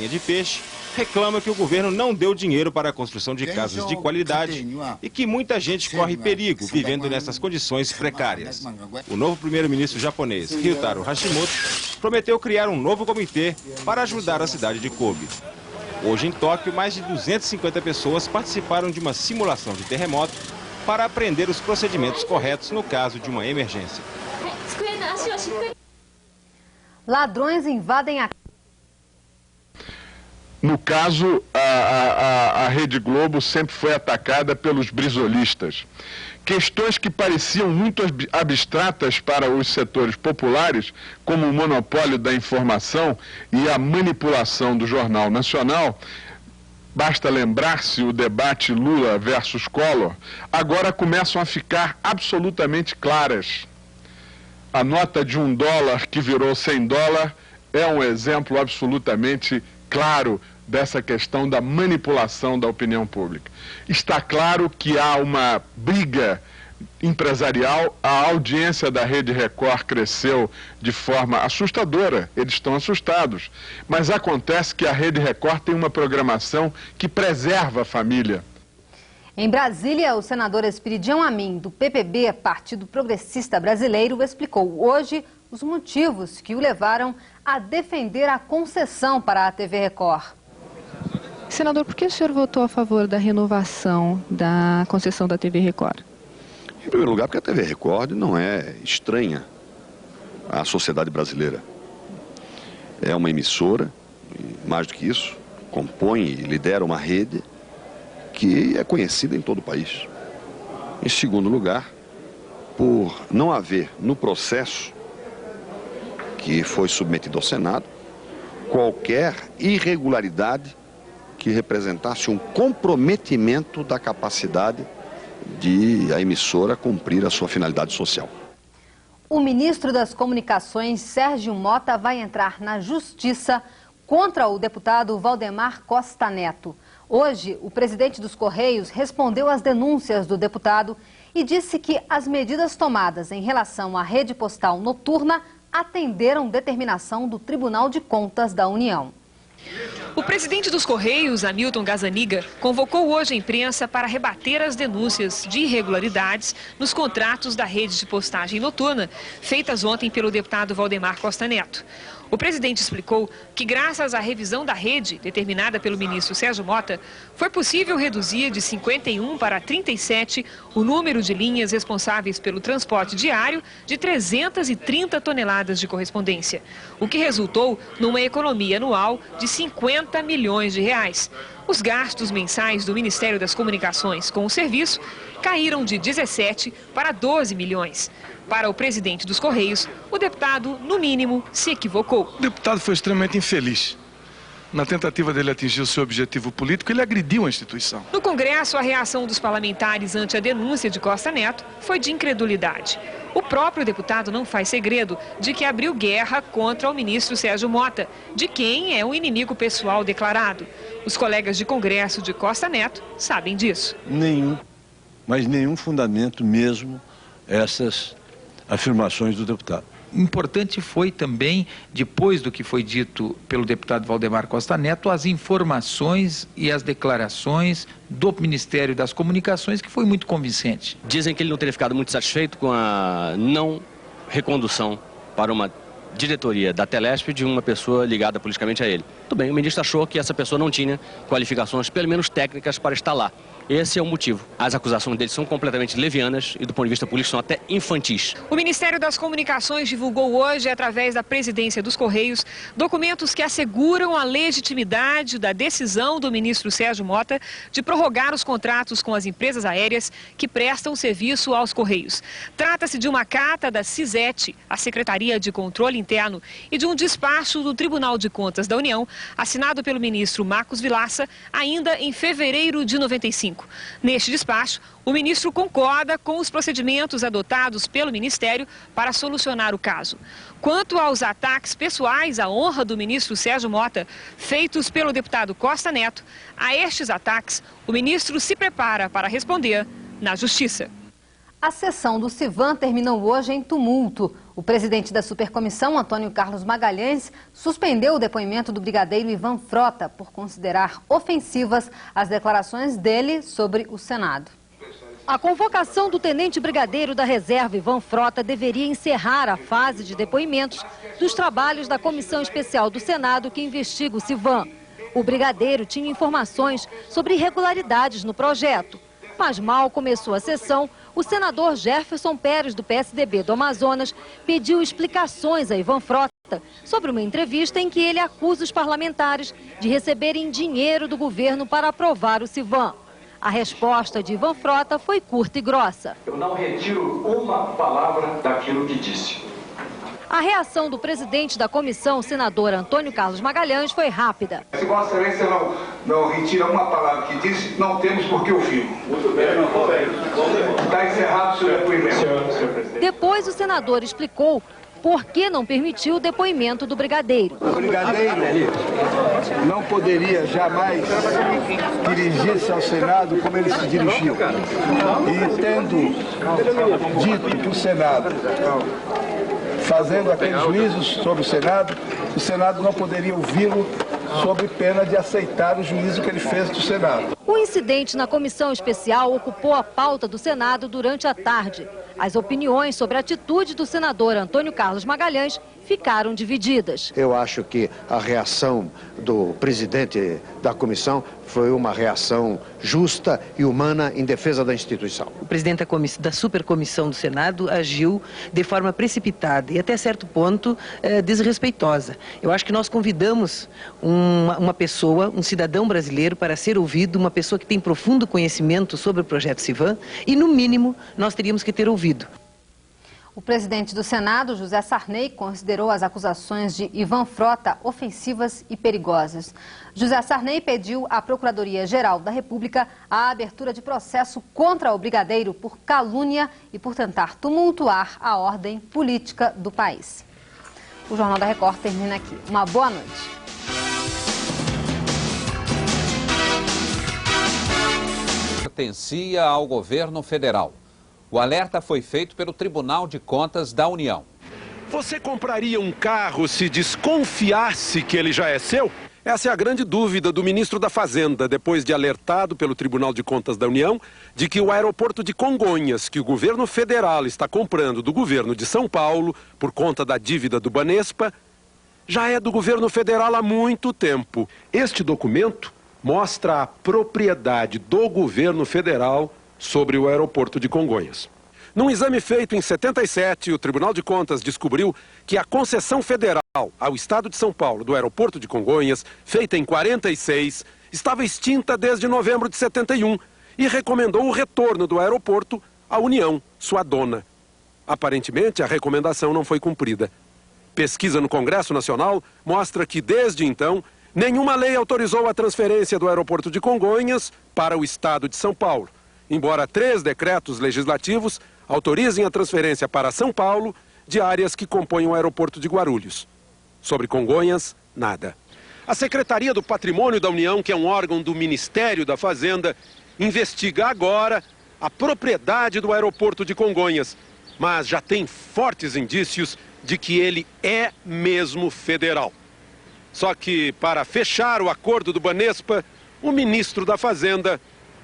galinha de peixe, reclama que o governo não deu dinheiro para a construção de casas de qualidade e que muita gente corre perigo vivendo nessas condições precárias. O novo primeiro-ministro japonês, Ryutaro Hashimoto, prometeu criar um novo comitê para ajudar a cidade de Kobe. Hoje, em Tóquio, mais de 250 pessoas participaram de uma simulação de terremoto para aprender os procedimentos corretos no caso de uma emergência. Ladrões invadem a... No caso, a Rede Globo sempre foi atacada pelos brisolistas. Questões que pareciam muito abstratas para os setores populares, como o monopólio da informação e a manipulação do Jornal Nacional, basta lembrar-se o debate Lula versus Collor, agora começam a ficar absolutamente claras. A nota de $1 que virou $100 é um exemplo absolutamente claro dessa questão da manipulação da opinião pública. Está claro que há uma briga empresarial, a audiência da Rede Record cresceu de forma assustadora, eles estão assustados. Mas acontece que a Rede Record tem uma programação que preserva a família. Em Brasília, o senador Espiridião Amin, do PPB, Partido Progressista Brasileiro, explicou hoje os motivos que o levaram a defender a concessão para a TV Record. Senador, por que o senhor votou a favor da renovação da concessão da TV Record? Em primeiro lugar, porque a TV Record não é estranha à sociedade brasileira. É uma emissora, e mais do que isso, compõe e lidera uma rede que é conhecida em todo o país. Em segundo lugar, por não haver no processo que foi submetido ao Senado qualquer irregularidade que representasse um comprometimento da capacidade de a emissora cumprir a sua finalidade social. O ministro das Comunicações, Sérgio Mota, vai entrar na Justiça contra o deputado Valdemar Costa Neto. Hoje, o presidente dos Correios respondeu às denúncias do deputado e disse que as medidas tomadas em relação à rede postal noturna atenderam determinação do Tribunal de Contas da União. O presidente dos Correios, Hamilton Gazzaniga, convocou hoje a imprensa para rebater as denúncias de irregularidades nos contratos da rede de postagem noturna, feitas ontem pelo deputado Valdemar Costa Neto. O presidente explicou que, graças à revisão da rede, determinada pelo ministro Sérgio Mota, foi possível reduzir de 51 para 37 o número de linhas responsáveis pelo transporte diário de 330 toneladas de correspondência, o que resultou numa economia anual de 50 milhões de reais. Os gastos mensais do Ministério das Comunicações com o serviço caíram de 17 para 12 milhões. Para o presidente dos Correios, o deputado, no mínimo, se equivocou. O deputado foi extremamente infeliz. Na tentativa dele atingir o seu objetivo político, ele agrediu a instituição. No Congresso, a reação dos parlamentares ante a denúncia de Costa Neto foi de incredulidade. O próprio deputado não faz segredo de que abriu guerra contra o ministro Sérgio Mota, de quem é um inimigo pessoal declarado. Os colegas de Congresso de Costa Neto sabem disso. Mas nenhum fundamento mesmo essas afirmações do deputado. Importante foi também, depois do que foi dito pelo deputado Valdemar Costa Neto, as informações e as declarações do Ministério das Comunicações, que foi muito convincente. Dizem que ele não teria ficado muito satisfeito com a não recondução para uma diretoria da Telesp de uma pessoa ligada politicamente a ele. Tudo bem, o ministro achou que essa pessoa não tinha qualificações, pelo menos técnicas, para estar lá. Esse é o motivo. As acusações dele são completamente levianas e, do ponto de vista político, são até infantis. O Ministério das Comunicações divulgou hoje, através da presidência dos Correios, documentos que asseguram a legitimidade da decisão do ministro Sérgio Mota de prorrogar os contratos com as empresas aéreas que prestam serviço aos Correios. Trata-se de uma carta da CISET, a Secretaria de Controle Interno, e de um despacho do Tribunal de Contas da União, assinado pelo ministro Marcos Vilaça, ainda em fevereiro de 95. Neste despacho, o ministro concorda com os procedimentos adotados pelo Ministério para solucionar o caso. Quanto aos ataques pessoais à honra do ministro Sérgio Mota, feitos pelo deputado Costa Neto, a estes ataques, o ministro se prepara para responder na Justiça. A sessão do Civan terminou hoje em tumulto. O presidente da Supercomissão, Antônio Carlos Magalhães, suspendeu o depoimento do brigadeiro Ivan Frota por considerar ofensivas as declarações dele sobre o Senado. A convocação do tenente brigadeiro da reserva Ivan Frota deveria encerrar a fase de depoimentos dos trabalhos da Comissão Especial do Senado que investiga o Civan. O brigadeiro tinha informações sobre irregularidades no projeto. Mas mal começou a sessão, o senador Jefferson Pérez, do PSDB do Amazonas, pediu explicações a Ivan Frota sobre uma entrevista em que ele acusa os parlamentares de receberem dinheiro do governo para aprovar o Civan. A resposta de Ivan Frota foi curta e grossa. Eu não retiro uma palavra daquilo que disse. A reação do presidente da comissão, o senador Antônio Carlos Magalhães, foi rápida. Se Vossa Excelência não retira uma palavra que disse, não temos por que ouvir. Muito bem, está encerrado o seu depoimento. Depois o senador explicou por que não permitiu o depoimento do brigadeiro. O brigadeiro não poderia jamais dirigir-se ao Senado como ele se dirigiu. E tendo dito que o Senado, fazendo aqueles juízos sobre o Senado não poderia ouvi-lo sob pena de aceitar o juízo que ele fez do Senado. O incidente na comissão especial ocupou a pauta do Senado durante a tarde. As opiniões sobre a atitude do senador Antônio Carlos Magalhães ficaram divididas. Eu acho que a reação do presidente da comissão foi uma reação justa e humana em defesa da instituição. O presidente da Supercomissão do Senado agiu de forma precipitada e até certo ponto desrespeitosa. Eu acho que nós convidamos uma pessoa, um cidadão brasileiro para ser ouvido, uma pessoa que tem profundo conhecimento sobre o projeto Civan e, no mínimo, nós teríamos que ter ouvido. O presidente do Senado, José Sarney, considerou as acusações de Ivan Frota ofensivas e perigosas. José Sarney pediu à Procuradoria-Geral da República a abertura de processo contra o brigadeiro por calúnia e por tentar tumultuar a ordem política do país. O Jornal da Record termina aqui. Uma boa noite. Pertencia ao governo federal. O alerta foi feito pelo Tribunal de Contas da União. Você compraria um carro se desconfiasse que ele já é seu? Essa é a grande dúvida do ministro da Fazenda, depois de alertado pelo Tribunal de Contas da União de que o aeroporto de Congonhas, que o governo federal está comprando do governo de São Paulo, por conta da dívida do Banespa, já é do governo federal há muito tempo. Este documento mostra a propriedade do governo federal sobre o aeroporto de Congonhas. Num exame feito em 77, o Tribunal de Contas descobriu que a concessão federal ao Estado de São Paulo do aeroporto de Congonhas, feita em 46, estava extinta desde novembro de 71 e recomendou o retorno do aeroporto à União, sua dona. Aparentemente, a recomendação não foi cumprida. Pesquisa no Congresso Nacional mostra que, desde então, nenhuma lei autorizou a transferência do aeroporto de Congonhas para o Estado de São Paulo, embora 3 decretos legislativos autorizem a transferência para São Paulo de áreas que compõem o aeroporto de Guarulhos. Sobre Congonhas, nada. A Secretaria do Patrimônio da União, que é um órgão do Ministério da Fazenda, investiga agora a propriedade do aeroporto de Congonhas, mas já tem fortes indícios de que ele é mesmo federal. Só que, para fechar o acordo do Banespa, o ministro da Fazenda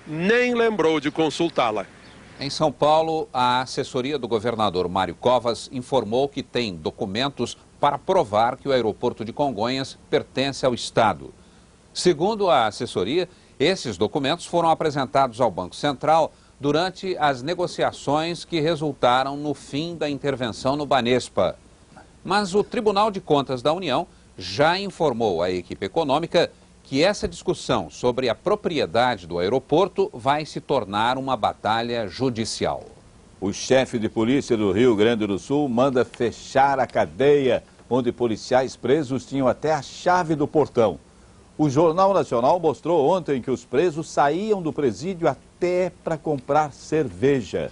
nem lembrou de consultá-la. Em São Paulo, a assessoria do governador Mário Covas informou que tem documentos para provar que o aeroporto de Congonhas pertence ao Estado. Segundo a assessoria, esses documentos foram apresentados ao Banco Central durante as negociações que resultaram no fim da intervenção no Banespa. Mas o Tribunal de Contas da União já informou à equipe econômica que essa discussão sobre a propriedade do aeroporto vai se tornar uma batalha judicial. O chefe de polícia do Rio Grande do Sul manda fechar a cadeia onde policiais presos tinham até a chave do portão. O Jornal Nacional mostrou ontem que os presos saíam do presídio até para comprar cerveja.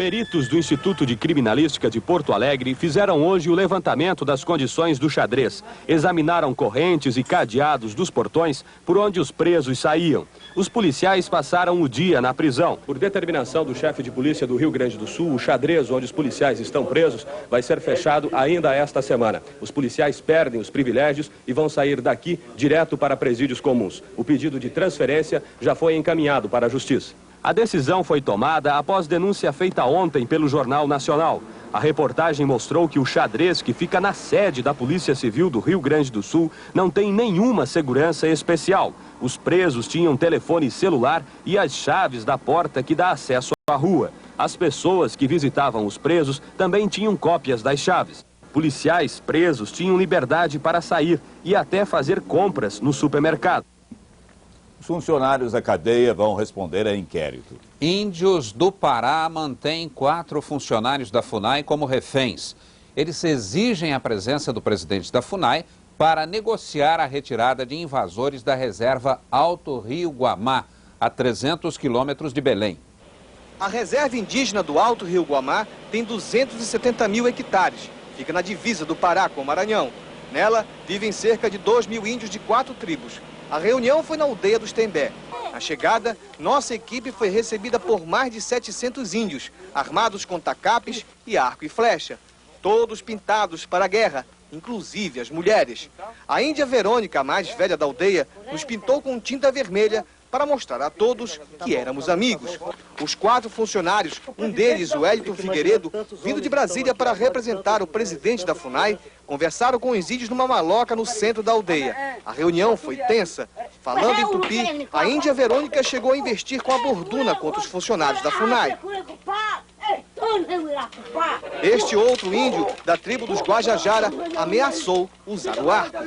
Peritos do Instituto de Criminalística de Porto Alegre fizeram hoje o levantamento das condições do xadrez. Examinaram correntes e cadeados dos portões por onde os presos saíam. Os policiais passaram o dia na prisão. Por determinação do chefe de polícia do Rio Grande do Sul, o xadrez onde os policiais estão presos vai ser fechado ainda esta semana. Os policiais perdem os privilégios e vão sair daqui direto para presídios comuns. O pedido de transferência já foi encaminhado para a Justiça. A decisão foi tomada após denúncia feita ontem pelo Jornal Nacional. A reportagem mostrou que o xadrez, que fica na sede da Polícia Civil do Rio Grande do Sul, não tem nenhuma segurança especial. Os presos tinham telefone celular e as chaves da porta que dá acesso à rua. As pessoas que visitavam os presos também tinham cópias das chaves. Policiais presos tinham liberdade para sair e até fazer compras no supermercado. Os funcionários da cadeia vão responder a inquérito. Índios do Pará mantêm 4 funcionários da FUNAI como reféns. Eles exigem a presença do presidente da FUNAI para negociar a retirada de invasores da reserva Alto Rio Guamá, a 300 quilômetros de Belém. A reserva indígena do Alto Rio Guamá tem 270 mil hectares. Fica na divisa do Pará com o Maranhão. Nela vivem cerca de 2 mil índios de 4 tribos. A reunião foi na aldeia dos Tembé. Na chegada, nossa equipe foi recebida por mais de 700 índios, armados com tacapes e arco e flecha. Todos pintados para a guerra, inclusive as mulheres. A índia Verônica, a mais velha da aldeia, nos pintou com tinta vermelha para mostrar a todos que éramos amigos. Os 4 funcionários, um deles, o Wellington Figueiredo, vindo de Brasília para representar o presidente da FUNAI, conversaram com os índios numa maloca no centro da aldeia. A reunião foi tensa. Falando em tupi, a índia Verônica chegou a investir com a borduna contra os funcionários da FUNAI. Este outro índio, da tribo dos Guajajara, ameaçou usar o arco.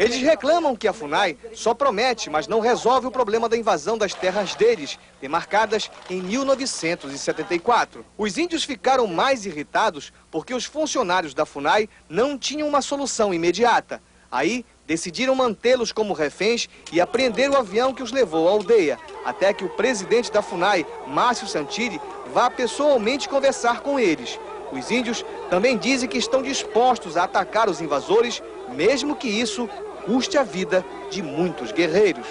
Eles reclamam que a FUNAI só promete, mas não resolve o problema da invasão das terras deles, demarcadas em 1974. Os índios ficaram mais irritados porque os funcionários da FUNAI não tinham uma solução imediata. Aí, decidiram mantê-los como reféns e apreender o avião que os levou à aldeia, até que o presidente da FUNAI, Márcio Santilli, vá pessoalmente conversar com eles. Os índios também dizem que estão dispostos a atacar os invasores, mesmo que isso custe a vida de muitos guerreiros.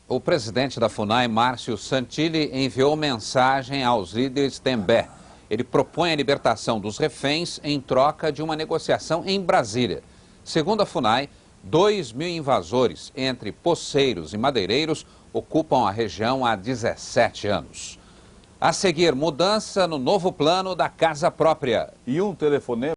O presidente da FUNAI, Márcio Santilli, enviou mensagem aos líderes Tembé. Ele propõe a libertação dos reféns em troca de uma negociação em Brasília. Segundo a FUNAI, 2 mil invasores, entre poceiros e madeireiros, ocupam a região há 17 anos. A seguir, mudança no novo plano da casa própria. E um telefonema